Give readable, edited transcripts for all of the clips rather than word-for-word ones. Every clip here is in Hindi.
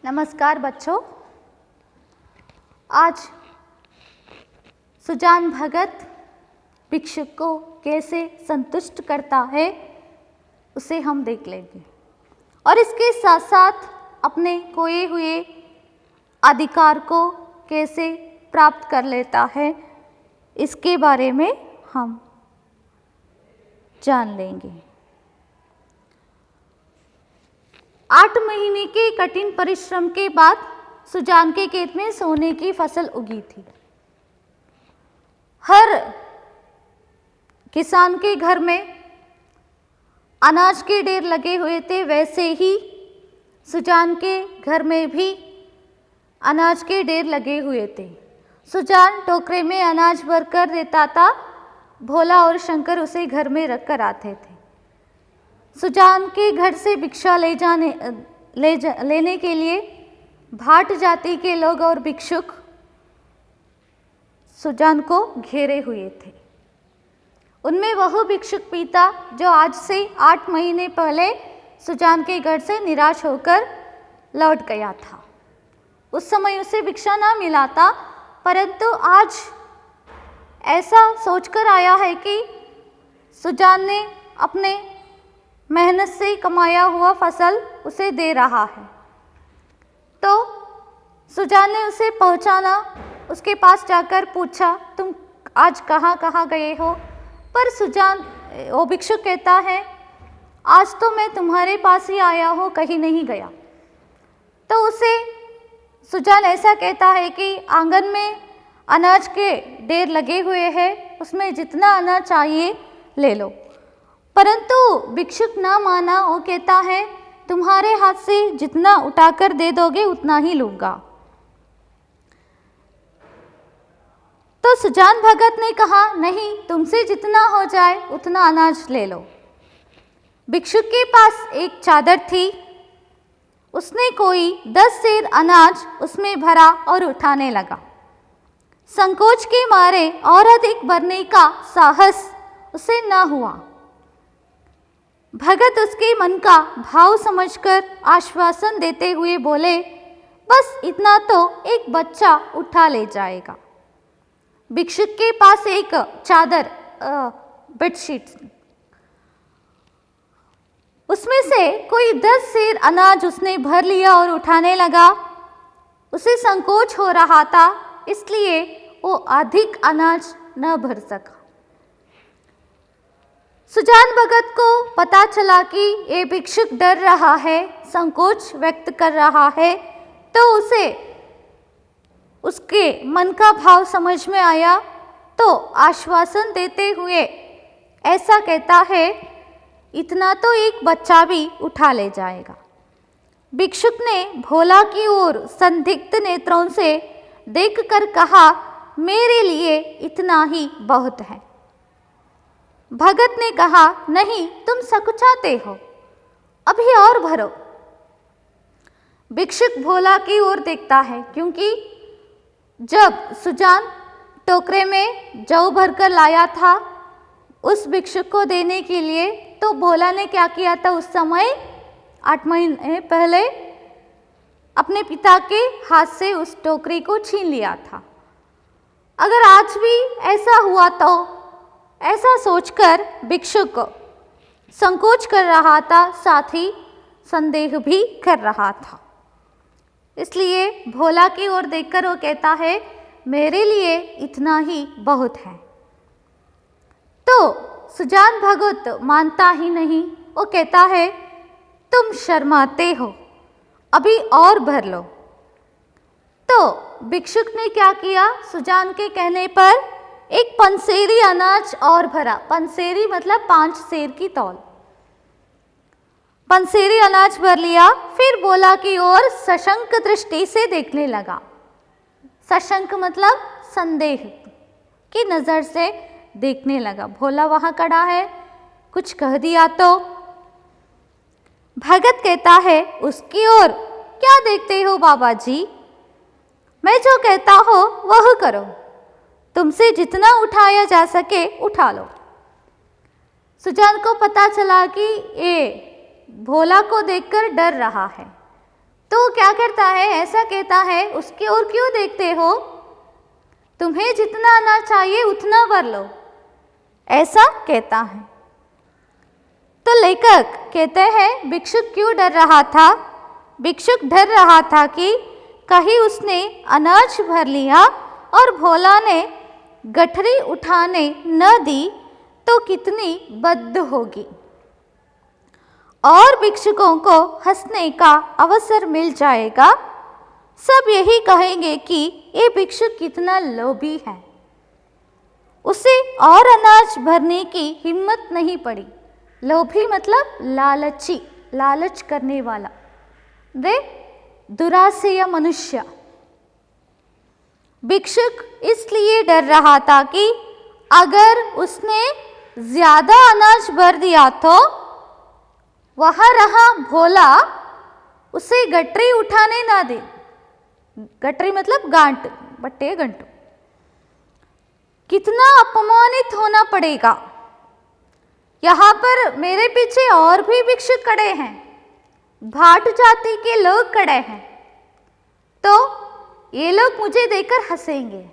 नमस्कार बच्चों। आज सुजान भगत भिक्षुक को कैसे संतुष्ट करता है उसे हम देख लेंगे और इसके साथ साथ अपने खोए हुए अधिकार को कैसे प्राप्त कर लेता है इसके बारे में हम जान लेंगे। 8 महीने के कठिन परिश्रम के बाद सुजान के खेत में सोने की फसल उगी थी। हर किसान के घर में अनाज के ढेर लगे हुए थे, वैसे ही सुजान के घर में भी अनाज के ढेर लगे हुए थे। सुजान टोकरे में अनाज भरकर देता था, भोला और शंकर उसे घर में रख कर आते थे। सुजान के घर से भिक्षा लेने के लिए भाट जाति के लोग और भिक्षुक सुजान को घेरे हुए थे। उनमें वह भिक्षुक भी था जो आज से 8 महीने पहले सुजान के घर से निराश होकर लौट गया था। उस समय उसे भिक्षा ना मिला था, परंतु आज ऐसा सोचकर आया है कि सुजान ने अपने मेहनत से कमाया हुआ फसल उसे दे रहा है, तो सुजान ने उसे पहचाना, उसके पास जाकर पूछा, तुम आज कहाँ कहाँ गए हो? पर सुजान वो भिक्षुक कहता है, आज तो मैं तुम्हारे पास ही आया हूँ, कहीं नहीं गया। तो उसे सुजान ऐसा कहता है कि आंगन में अनाज के ढेर लगे हुए हैं, उसमें जितना अनाज चाहिए ले लो। परंतु भिक्षुक ना माना, वो कहता है तुम्हारे हाथ से जितना उठाकर दे दोगे उतना ही लूंगा। तो सुजान भगत ने कहा, नहीं, तुमसे जितना हो जाए उतना अनाज ले लो। भिक्षुक के पास एक चादर थी, उसने कोई 10 सेर अनाज उसमें भरा और उठाने लगा। संकोच के मारे और अधिक भरने का साहस उसे न हुआ। भगत उसके मन का भाव समझकर आश्वासन देते हुए बोले, बस इतना तो एक बच्चा उठा ले जाएगा। भिक्षुक के पास एक चादर बेडशीट, उसमें से कोई 10 सेर अनाज उसने भर लिया और उठाने लगा। उसे संकोच हो रहा था, इसलिए वो अधिक अनाज न भर सका। सुजान भगत को पता चला कि ये भिक्षुक डर रहा है, संकोच व्यक्त कर रहा है, तो उसे उसके मन का भाव समझ में आया, तो आश्वासन देते हुए ऐसा कहता है, इतना तो एक बच्चा भी उठा ले जाएगा। भिक्षुक ने भोला की ओर संदिग्ध नेत्रों से देखकर कहा, मेरे लिए इतना ही बहुत है। भगत ने कहा, नहीं, तुम सकुचाते हो, अभी और भरो। भिक्षुक भोला की ओर देखता है, क्योंकि जब सुजान टोकरे में जौ भरकर लाया था उस भिक्षुक को देने के लिए, तो भोला ने क्या किया था, उस समय 8 महीने पहले अपने पिता के हाथ से उस टोकरी को छीन लिया था। अगर आज भी ऐसा हुआ तो ऐसा सोचकर भिक्षुक संकोच कर रहा था, साथ ही संदेह भी कर रहा था। इसलिए भोला की ओर देखकर वो कहता है, मेरे लिए इतना ही बहुत है। तो सुजान भगत मानता ही नहीं, वो कहता है, तुम शर्माते हो, अभी और भर लो। तो भिक्षुक ने क्या किया, सुजान के कहने पर एक पंसेरी अनाज और भरा। पंसेरी मतलब 5 सेर की तौल। पंसेरी अनाज भर लिया, फिर भोला की ओर सशंक दृष्टि से देखने लगा। सशंक मतलब संदेह की नजर से देखने लगा। भोला वहां खड़ा है, कुछ कह दिया तो? भगत कहता है, उसकी ओर क्या देखते हो बाबा जी, मैं जो कहता हूं वह करो, तुमसे जितना उठाया जा सके उठा लो। सुजान को पता चला कि ये भोला को देखकर डर रहा है, तो क्या करता है, ऐसा कहता है, उसकी ओर क्यों देखते हो, तुम्हें जितना अनाज चाहिए उतना भर लो, ऐसा कहता है। तो लेखक कहते हैं भिक्षुक क्यों डर रहा था। भिक्षुक डर रहा था कि कहीं उसने अनाज भर लिया और भोला ने गठरी उठाने न दी तो कितनी बद होगी और भिक्षुकों को हंसने का अवसर मिल जाएगा। सब यही कहेंगे कि ये भिक्षुक कितना लोभी है, उसे और अनाज भरने की हिम्मत नहीं पड़ी। लोभी मतलब लालची, लालच करने वाला, रे दुरासेय मनुष्य। भिक्षुक इसलिए डर रहा था कि अगर उसने ज्यादा अनाज भर दिया तो वह रहा भोला उसे गठरी उठाने ना दे। गठरी मतलब गांठ, बट्टे गंटू। कितना अपमानित होना पड़ेगा। यहाँ पर मेरे पीछे और भी भिक्षुक खड़े हैं, भाट जाति के लोग खड़े हैं, तो ये लोग मुझे देखकर हंसेंगे,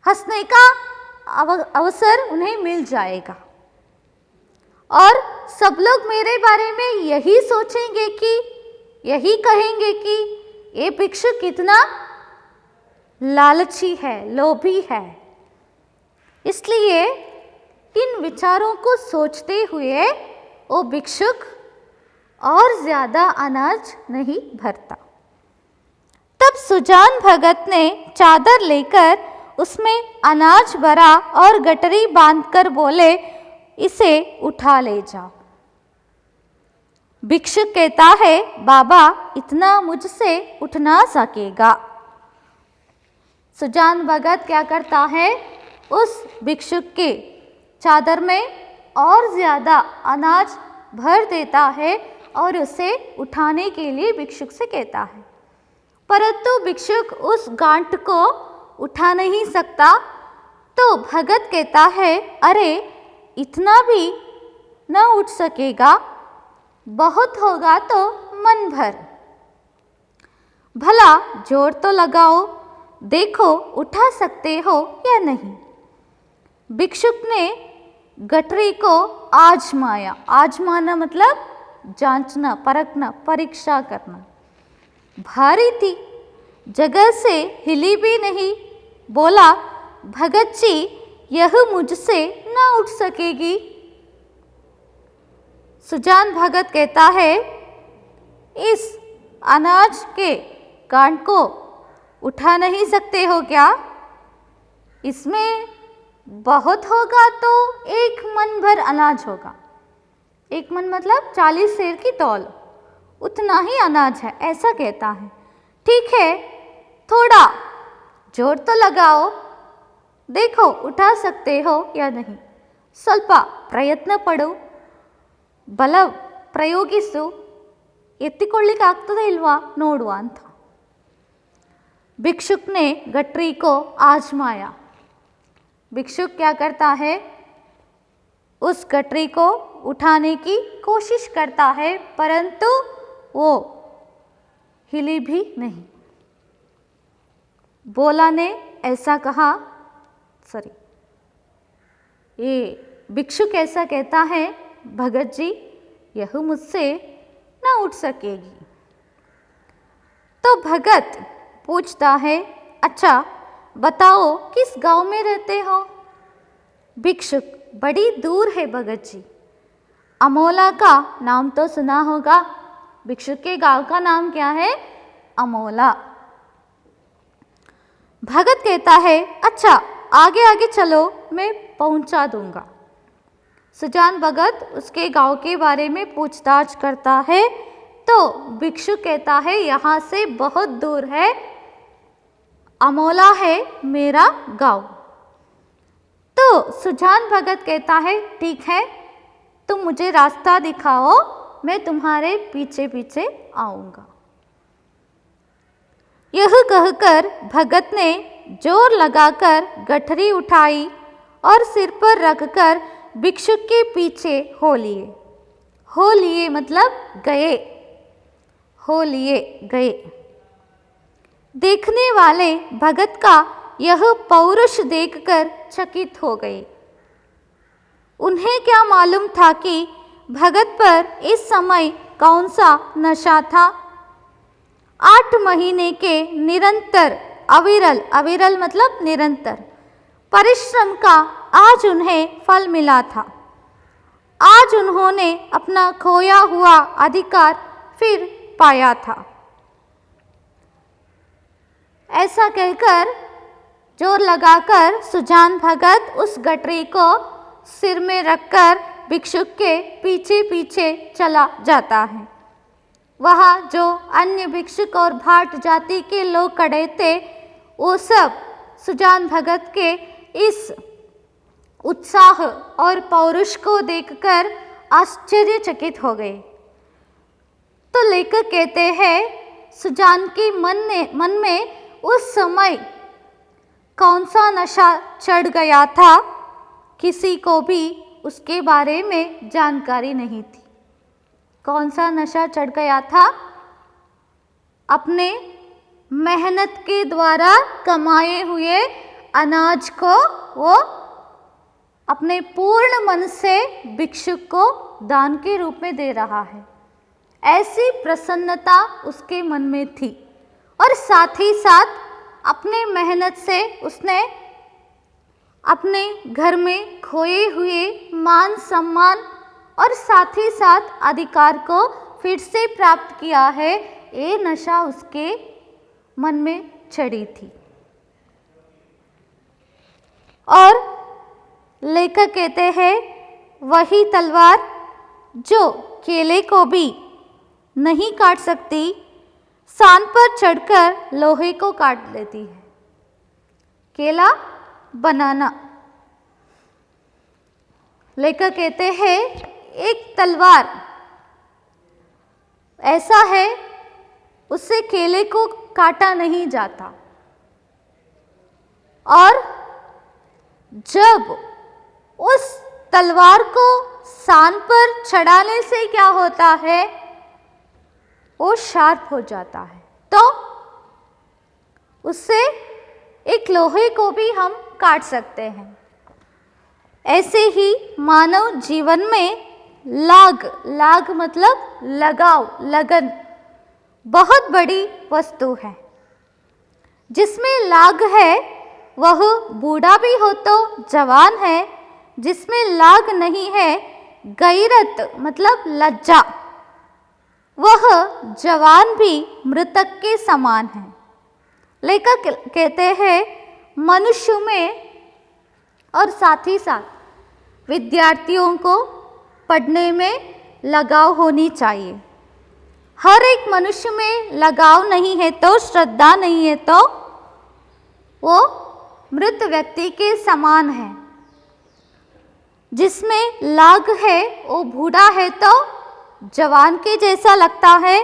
हंसने का अवसर उन्हें मिल जाएगा और सब लोग मेरे बारे में यही सोचेंगे कि, यही कहेंगे कि ये भिक्षुक कितना लालची है, लोभी है। इसलिए इन विचारों को सोचते हुए वो भिक्षुक और ज्यादा अनाज नहीं भरता। तब सुजान भगत ने चादर लेकर उसमें अनाज भरा और गठरी बांधकर बोले, इसे उठा ले जाओ। भिक्षुक कहता है, बाबा इतना मुझसे उठ ना सकेगा। सुजान भगत क्या करता है, उस भिक्षुक के चादर में और ज्यादा अनाज भर देता है और उसे उठाने के लिए भिक्षुक से कहता है, परंतु भिक्षुक उस गांठ को उठा नहीं सकता। तो भगत कहता है, अरे इतना भी न उठ सकेगा, बहुत होगा तो मन भर, भला जोर तो लगाओ, देखो उठा सकते हो या नहीं। भिक्षुक ने गठरी को आजमाया। आजमाना मतलब जांचना, परखना, परीक्षा करना। भारी थी, जगह से हिली भी नहीं। बोला, भगत जी यह मुझसे न उठ सकेगी। सुजान भगत कहता है, इस अनाज के गांठ को उठा नहीं सकते हो क्या? इसमें बहुत होगा तो 1 मन भर अनाज होगा। 1 मन मतलब 40 सेर की तौल, उतना ही अनाज है, ऐसा कहता है। ठीक है, थोड़ा जोर तो लगाओ, देखो उठा सकते हो या नहीं, ಸ್ವಲ್ಪ ಪ್ರಯತ್ನ ಪಡು, ಬಲ ಪ್ರಯೋಗಿಸು, ಎತ್ತಿಕೊಳ್ಳಿಕ್ಕೆ ಆಗ್ತದೆ ಇಲ್ವಾ ನೋಡುವ ಅಂತ। भिक्षुक ने गठरी को आजमाया। भिक्षुक क्या करता है, उस गठरी को उठाने की कोशिश करता है, परंतु वो हिली भी नहीं। बोला ने ऐसा कहा, ये भिक्षुक ऐसा कहता है, भगत जी यह मुझसे न उठ सकेगी। तो भगत पूछता है, अच्छा बताओ किस गांव में रहते हो? भिक्षुक, बड़ी दूर है भगत जी। अमोला का नाम तो सुना होगा। भिक्षुक के गांव का नाम क्या है? अमोला। भगत कहता है, अच्छा आगे आगे चलो, मैं पहुंचा दूंगा। सुजान भगत उसके गांव के बारे में पूछताछ करता है, तो भिक्षुक कहता है, यहाँ से बहुत दूर है, अमोला है मेरा गांव। तो सुजान भगत कहता है, ठीक है, तुम मुझे रास्ता दिखाओ, मैं तुम्हारे पीछे पीछे आऊंगा। यह कहकर भगत ने जोर लगाकर गठरी उठाई और सिर पर रखकर भिक्षुक के पीछे हो लिए। हो लिए मतलब गए। हो लिए गए। देखने वाले भगत का यह पौरुष देखकर चकित हो गए। उन्हें क्या मालूम था कि भगत पर इस समय कौन सा नशा था। 8 महीने के निरंतर अविरल मतलब निरंतर परिश्रम का आज उन्हें फल मिला था। आज उन्होंने अपना खोया हुआ अधिकार फिर पाया था। ऐसा कहकर जोर लगाकर सुजान भगत उस गठरी को सिर में रखकर भिक्षुक के पीछे पीछे चला जाता है। वहाँ जो अन्य भिक्षुक और भाट जाति के लोग खड़े थे, वो सब सुजान भगत के इस उत्साह और पौरुष को देखकर आश्चर्यचकित हो गए। तो लेखक कहते हैं, सुजान के मन में उस समय कौन सा नशा चढ़ गया था, किसी को भी उसके बारे में जानकारी नहीं थी। कौन सा नशा चढ़ गया था? अपने मेहनत के द्वारा कमाए हुए अनाज को वो अपने पूर्ण मन से भिक्षुक को दान के रूप में दे रहा है। ऐसी प्रसन्नता उसके मन में थी और साथ ही साथ अपने मेहनत से उसने अपने घर में खोए हुए मान सम्मान और साथ ही साथ अधिकार को फिर से प्राप्त किया है। ये नशा उसके मन में चढ़ी थी। और लेखक कहते हैं, वही तलवार जो केले को भी नहीं काट सकती, सान पर चढ़कर लोहे को काट लेती है। केला बनाना। लेखक कहते हैं, एक तलवार ऐसा है, उससे केले को काटा नहीं जाता। और जब उस तलवार को सान पर चढ़ाने से क्या होता है, वो शार्प हो जाता है। तो उससे एक लोहे को भी हम काट सकते हैं। ऐसे ही मानव जीवन में लाग मतलब लगाव, लगन बहुत बड़ी वस्तु है। जिसमें लाग है वह बूढ़ा भी हो तो जवान है। जिसमें लाग नहीं है, गैरत मतलब लज्जा, वह जवान भी मृतक के समान है। लेखक कहते हैं, मनुष्य में और साथ ही साथ विद्यार्थियों को पढ़ने में लगाव होनी चाहिए। हर एक मनुष्य में लगाव नहीं है तो, श्रद्धा नहीं है तो वो मृत व्यक्ति के समान है। जिसमें लाग है वो बूढ़ा है तो जवान के जैसा लगता है।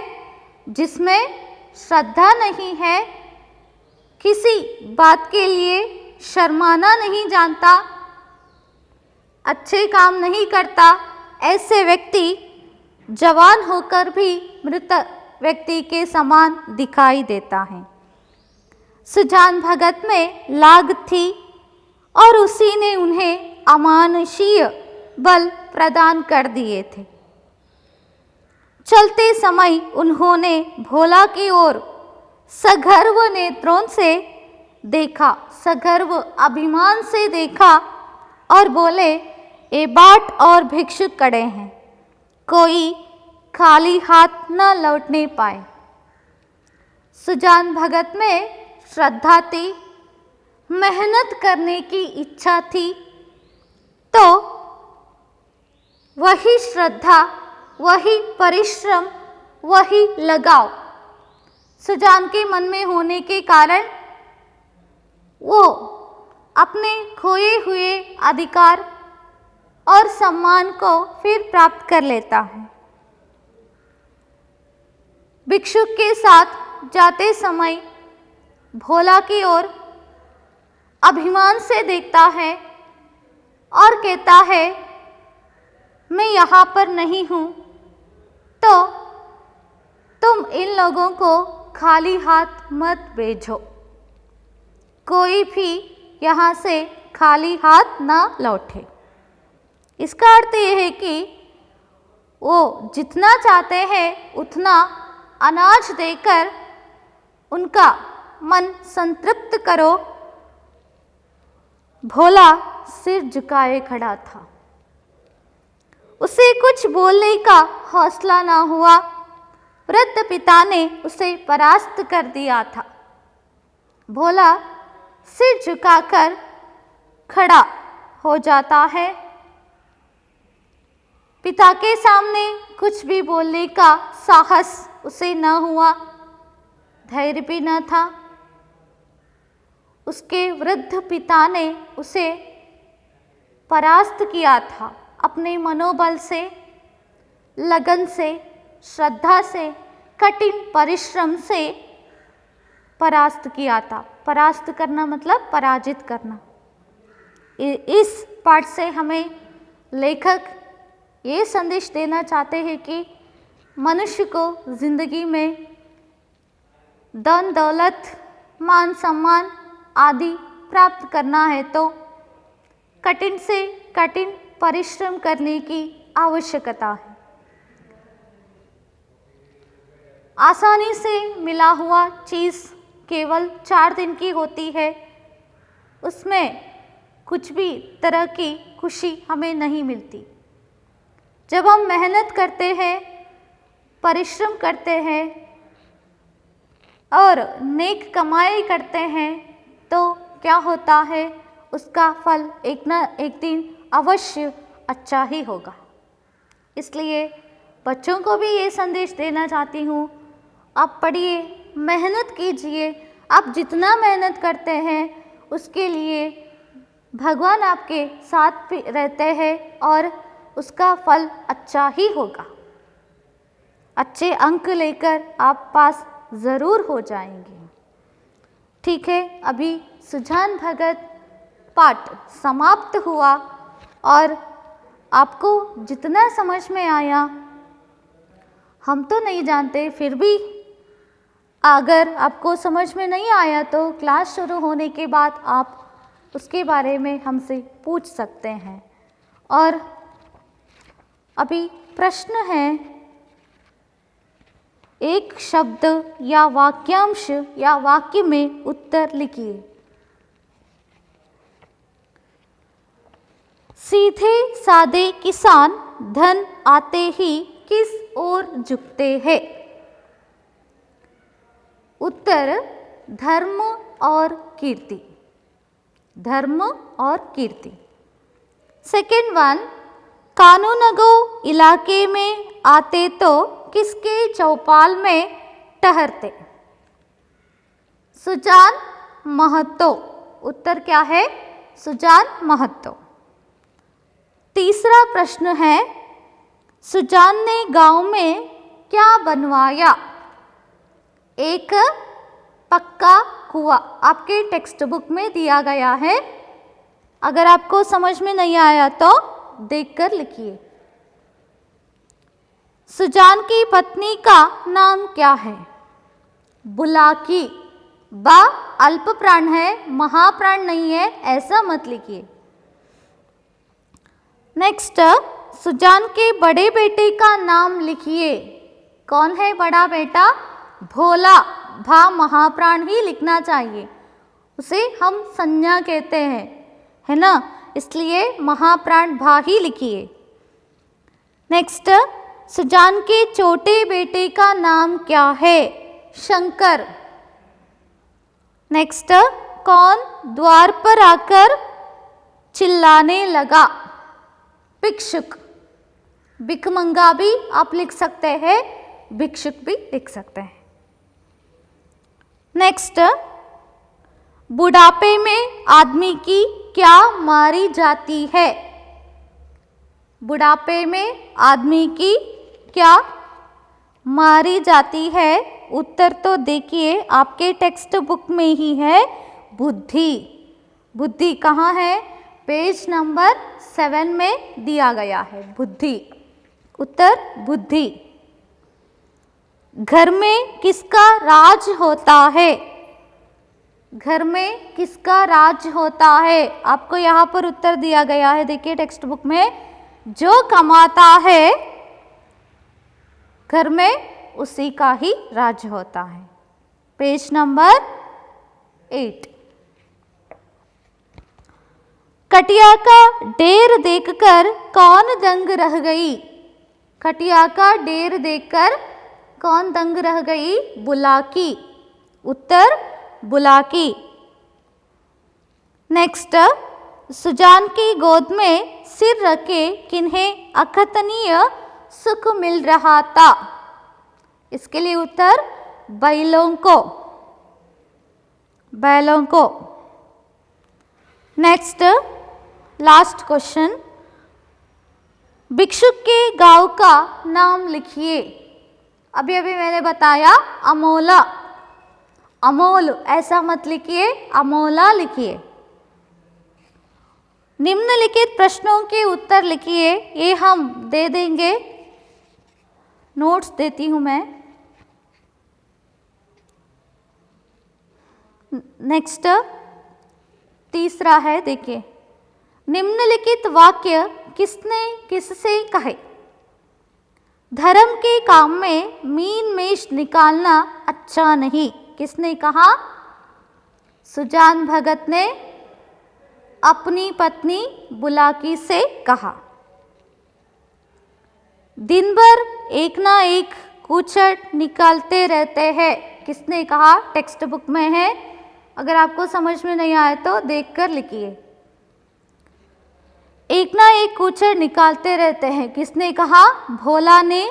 जिसमें श्रद्धा नहीं है, किसी बात के लिए शर्माना नहीं जानता, अच्छे काम नहीं करता, ऐसे व्यक्ति जवान होकर भी मृत व्यक्ति के समान दिखाई देता है। सुजान भगत में लाग थी और उसी ने उन्हें अमानुषीय बल प्रदान कर दिए थे। चलते समय उन्होंने भोला की ओर सगर्व नेत्रों से देखा, सगर्व अभिमान से देखा और बोले, ये बाट और भिक्षुक खड़े हैं, कोई खाली हाथ न लौटने पाए। सुजान भगत में श्रद्धा थी, मेहनत करने की इच्छा थी, तो वही श्रद्धा, वही परिश्रम, वही लगाव सुजान के मन में होने के कारण वो अपने खोए हुए अधिकार और सम्मान को फिर प्राप्त कर लेता है। भिक्षुक के साथ जाते समय भोला की ओर अभिमान से देखता है और कहता है, मैं यहाँ पर नहीं हूँ, तो तुम इन लोगों को खाली हाथ मत भेजो, कोई भी यहाँ से खाली हाथ ना लौटे। इसका अर्थ ये है कि वो जितना चाहते हैं उतना अनाज देकर उनका मन संतृप्त करो। भोला सिर झुकाए खड़ा था, उसे कुछ बोलने का हौसला ना हुआ। वृद्ध पिता ने उसे परास्त कर दिया था। भोला सिर झुकाकर खड़ा हो जाता है। पिता के सामने कुछ भी बोलने का साहस उसे न हुआ, धैर्य भी न था। उसके वृद्ध पिता ने उसे परास्त किया था, अपने मनोबल से, लगन से, श्रद्धा से, कठिन परिश्रम से परास्त किया था। परास्त करना मतलब पराजित करना। इस पाठ से हमें लेखक ये संदेश देना चाहते हैं कि मनुष्य को जिंदगी में धन दौलत, मान सम्मान आदि प्राप्त करना है तो कठिन से कठिन परिश्रम करने की आवश्यकता है। आसानी से मिला हुआ चीज़ केवल 4 दिन की होती है, उसमें कुछ भी तरह की खुशी हमें नहीं मिलती। जब हम मेहनत करते हैं, परिश्रम करते हैं और नेक कमाई करते हैं तो क्या होता है, उसका फल एक न एक दिन अवश्य अच्छा ही होगा। इसलिए बच्चों को भी ये संदेश देना चाहती हूँ, आप पढ़िए, मेहनत कीजिए। आप जितना मेहनत करते हैं उसके लिए भगवान आपके साथ भी रहते हैं और उसका फल अच्छा ही होगा। अच्छे अंक लेकर आप पास ज़रूर हो जाएंगे। ठीक है, अभी सुजान भगत पाठ समाप्त हुआ और आपको जितना समझ में आया, हम तो नहीं जानते, फिर भी अगर आपको समझ में नहीं आया तो क्लास शुरू होने के बाद आप उसके बारे में हमसे पूछ सकते हैं। और अभी प्रश्न है, एक शब्द या वाक्यांश या वाक्य में उत्तर लिखिए। सीधे सादे किसान धन आते ही किस ओर झुकते हैं? उत्तर, धर्म और कीर्ति। धर्म और कीर्ति। सेकेंड वन, कानूनगो इलाके में आते तो किसके चौपाल में ठहरते? सुजान महतो। उत्तर क्या है? सुजान महतो। तीसरा प्रश्न है, सुजान ने गांव में क्या बनवाया? एक पक्का कुआं। आपके टेक्स्ट बुक में दिया गया है, अगर आपको समझ में नहीं आया तो देखकर लिखिए। सुजान की पत्नी का नाम क्या है? बुलाकी। बा अल्प प्राण है, महाप्राण नहीं है, ऐसा मत लिखिए। नेक्स्ट, सुजान के बड़े बेटे का नाम लिखिए। कौन है बड़ा बेटा? भोला। भा महाप्राण ही लिखना चाहिए, उसे हम संज्ञा कहते हैं, है ना, इसलिए महाप्राण भा ही लिखिए। नेक्स्ट, सुजान के छोटे बेटे का नाम क्या है? शंकर। नेक्स्ट, कौन द्वार पर आकर चिल्लाने लगा? भिक्षुक। भिखमंगा भी आप लिख सकते हैं, भिक्षुक भी लिख सकते हैं। नेक्स्ट, बुढ़ापे में आदमी की क्या मारी जाती है? बुढ़ापे में आदमी की क्या मारी जाती है? उत्तर तो देखिए आपके टेक्स्ट बुक में ही है, बुद्धि। बुद्धि कहाँ है? पेज नंबर 7 में दिया गया है, बुद्धि। उत्तर बुद्धि। घर में किसका राज होता है? घर में किसका राज होता है? आपको यहाँ पर उत्तर दिया गया है, देखिए टेक्स्ट बुक में, जो कमाता है घर में उसी का ही राज होता है। Page number 8। कटिया का ढेर देखकर कौन दंग रह गई? कटिया का ढेर देखकर कौन दंग रह गई? बुलाकी। उत्तर बुलाकी। नेक्स्ट, सुजान की गोद में सिर रखे किन्हें अकथनीय सुख मिल रहा था? इसके लिए उत्तर बैलों को। बैलों को। नेक्स्ट, लास्ट क्वेश्चन, भिक्षुक के गांव का नाम लिखिए। अभी अभी मैंने बताया अमोला। अमोल ऐसा मत लिखिए, अमोला लिखिए। निम्नलिखित प्रश्नों के उत्तर लिखिए, ये हम दे देंगे, नोट्स देती हूं मैं। नेक्स्ट, तीसरा है, देखिए, निम्नलिखित वाक्य किसने किससे कहे? धर्म के काम में मीन मेष निकालना अच्छा नहीं, किसने कहा? सुजान भगत ने अपनी पत्नी बुलाकी से कहा। दिन भर एक ना एक कूचड़ निकालते रहते हैं, किसने कहा? टेक्स्ट बुक में है, अगर आपको समझ में नहीं आए तो देखकर लिखिए। एक ना एक कूचड़ निकालते रहते हैं, किसने कहा? भोला ने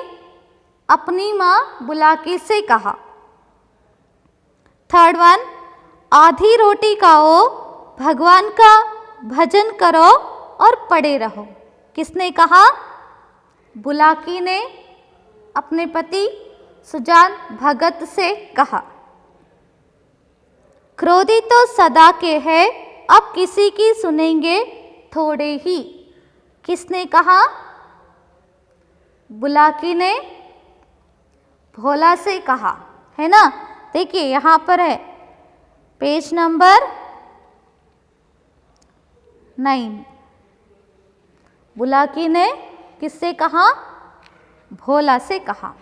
अपनी माँ बुलाकी से कहा। थर्ड वन, आधी रोटी खाओ, भगवान का भजन करो और पड़े रहो, किसने कहा? बुलाकी ने अपने पति सुजान भगत से कहा। क्रोधी तो सदा के है, अब किसी की सुनेंगे थोड़े ही, किसने कहा? बुलाकी ने भोला से कहा, है ना? देखिए यहाँ पर है पेज नंबर 9। बुलाकी ने किससे कहा? भोला से कहा।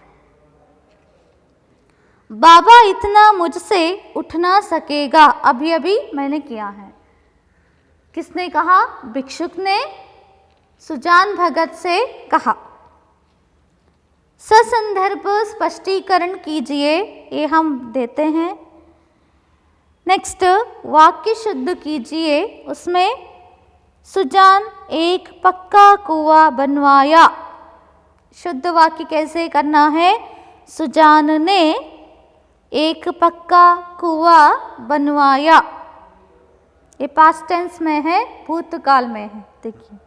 बाबा इतना मुझसे उठ ना सकेगा, अभी अभी मैंने किया है, किसने कहा? भिक्षुक ने सुजान भगत से कहा। ससंदर्भ स्पष्टीकरण कीजिए, ये हम देते हैं। नेक्स्ट, वाक्य शुद्ध कीजिए, उसमें सुजान एक पक्का कुआं बनवाया। शुद्ध वाक्य कैसे करना है? सुजान ने एक पक्का कुआं बनवाया। ये पास्ट टेंस में है, भूतकाल में है। देखिए,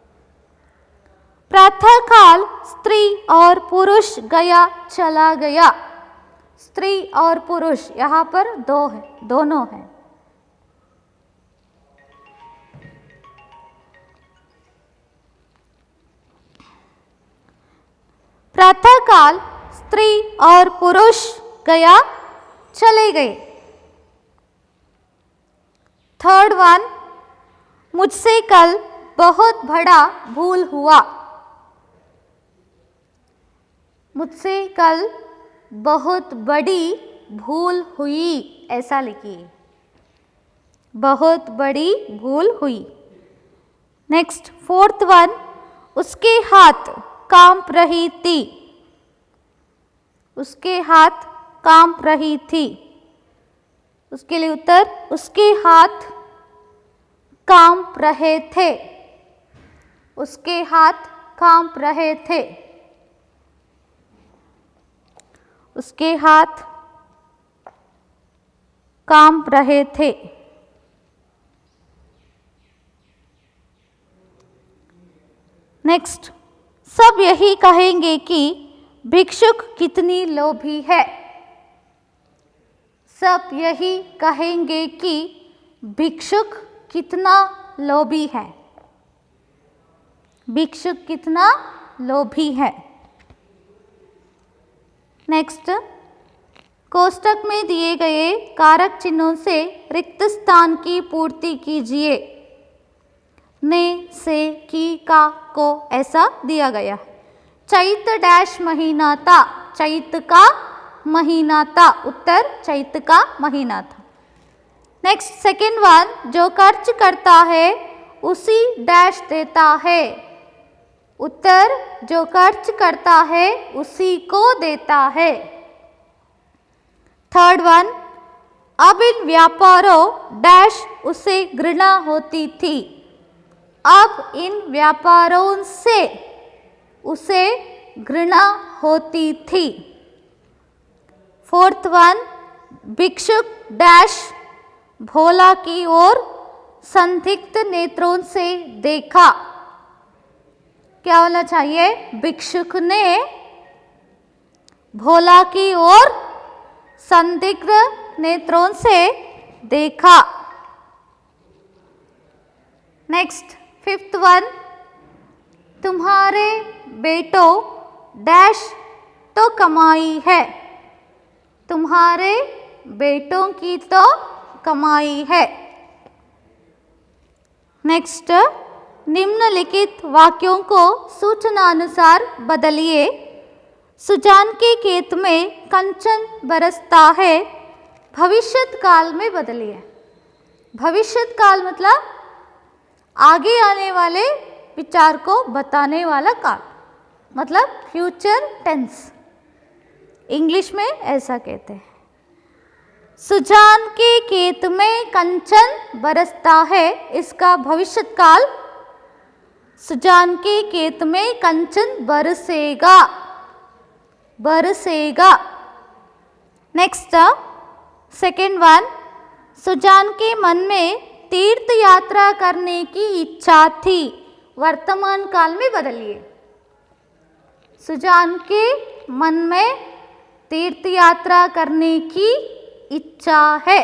प्रातः काल स्त्री और पुरुष गया चला गया। स्त्री और पुरुष यहाँ पर दो है, दोनों है। प्रातः काल स्त्री और पुरुष गया चले गए। थर्ड वन, मुझसे कल बहुत बड़ा भूल हुआ। मुझसे कल बहुत बड़ी भूल हुई, ऐसा लिखिए, बहुत बड़ी भूल हुई। नेक्स्ट, फोर्थ वन, उसके हाथ कांप रही थी। उसके हाथ कांप रही थी, उसके लिए उत्तर उसके हाथ कांप रहे थे। उसके हाथ कांप रहे थे। उसके हाथ कांप रहे थे। नेक्स्ट, सब यही कहेंगे कि भिक्षुक कितनी लोभी है। सब यही कहेंगे कि भिक्षुक कितना लोभी है। भिक्षुक कितना लोभी है। नेक्स्ट, कोष्टक में दिए गए कारक चिन्हों से रिक्त स्थान की पूर्ति कीजिए। ने, से, की, का, को ऐसा दिया गया है। चैत डैश महीना था, चैत का महीना था, उत्तर चैत का महीना था। नेक्स्ट सेकेंड वन, जो खर्च करता है उसी डैश देता है, उत्तर जो खर्च करता है उसी को देता है। थर्ड वन, अब इन व्यापारों डैश उसे घृणा होती थी, अब इन व्यापारों से उसे घृणा होती थी। फोर्थ वन, भिक्षुक डैश भोला की ओर संदिग्ध नेत्रों से देखा, क्या होना चाहिए? भिक्षुक ने भोला की ओर संदिग्ध नेत्रों से देखा। नेक्स्ट फिफ्थ वन, तुम्हारे बेटों डैश तो कमाई है, तुम्हारे बेटों की तो कमाई है। नेक्स्ट, निम्नलिखित वाक्यों को सूचनानुसार बदलिए। सुजान के खेत में कंचन बरसता है, भविष्यत काल में बदलिए। भविष्यत काल मतलब आगे आने वाले विचार को बताने वाला काल, मतलब फ्यूचर टेंस, इंग्लिश में ऐसा कहते हैं। सुजान के खेत में कंचन बरसता है, इसका भविष्यत काल सुजान के खेत में कंचन बरसेगा, बरसेगा। नेक्स्ट सेकेंड वन, सुजान के मन में तीर्थ यात्रा करने की इच्छा थी, वर्तमान काल में बदलिए। सुजान के मन में तीर्थ यात्रा करने की इच्छा है,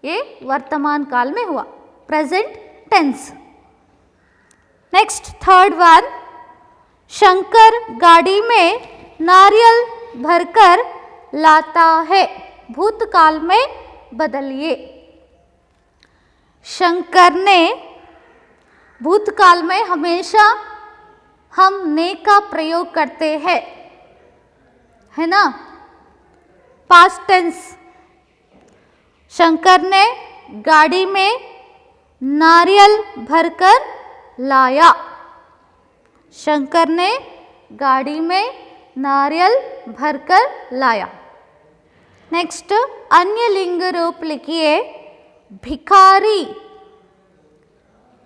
ये वर्तमान काल में हुआ, present tense. Next third one, Shankar गाड़ी में नारियल भरकर लाता है, भूतकाल में बदलिए। शंकर ने, भूतकाल में हमेशा हम ने का प्रयोग करते हैं, है ना, पास्ट टेंस। शंकर ने गाड़ी में नारियल भरकर लाया, शंकर ने गाड़ी में नारियल भरकर लाया। नेक्स्ट, अन्य लिंग रूप लिखिए। भिखारी,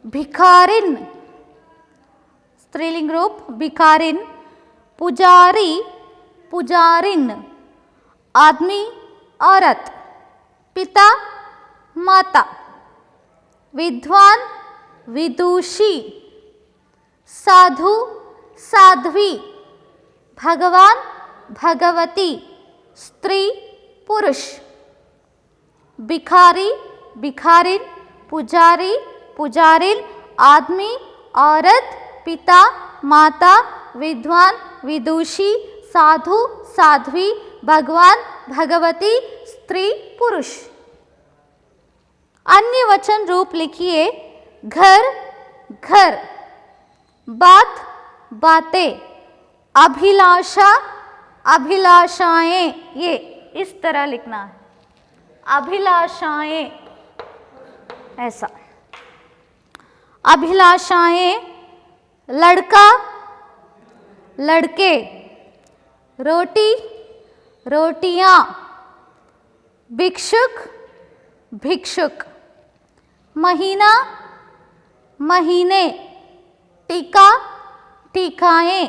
भिखारिन, स्त्रीलिंग रूप भिखारिन। पुजारी, पुजारिन। आदमी, औरत। पिता, माता। विद्वान, विदुषी। साधु, साध्वी। भगवान, भगवती। स्त्री, पुरुष। भिखारी, भिखारिन। पुजारी, पुजारिन। आदमी, औरत। पिता, माता। विद्वान, विदुषी। साधु, साध्वी। भगवान, भगवती। स्त्री, पुरुष। अन्य वचन रूप लिखिए। घर, घर। बात, बातें। अभिलाषा, अभिलाषाएं। ये इस तरह लिखना है, अभिलाषाएं, ऐसा। अभिलाषाएं। लड़का, लड़के। रोटी, रोटियां। भिक्षुक, भिक्षुक। महीना, महीने। टीका, टीकाएं,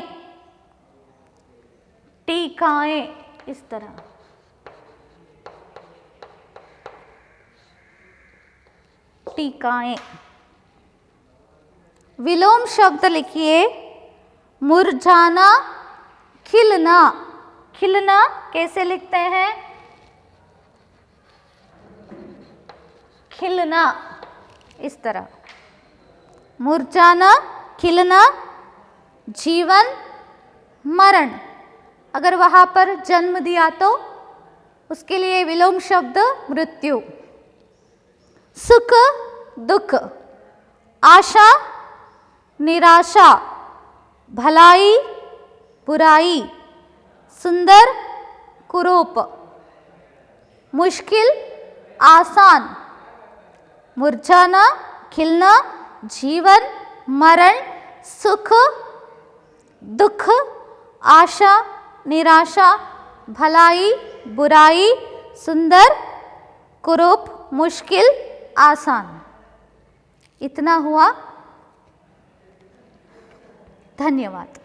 टीकाएं, इस तरह। टीकाएं। विलोम शब्द लिखिए। मुरझाना, खिलना। खिलना कैसे लिखते हैं? खिलना, इस तरह। मुरझाना, खिलना। जीवन, मरण। अगर वहाँ पर जन्म दिया तो उसके लिए विलोम शब्द मृत्यु। सुख दुख, आशा निराशा, भलाई बुराई, सुंदर कुरूप, मुश्किल आसान, मुरझाना खिलना, जीवन मरण, सुख दुख, आशा निराशा, भलाई बुराई, सुंदर कुरूप, मुश्किल आसान। इतना हुआ। धन्यवाद।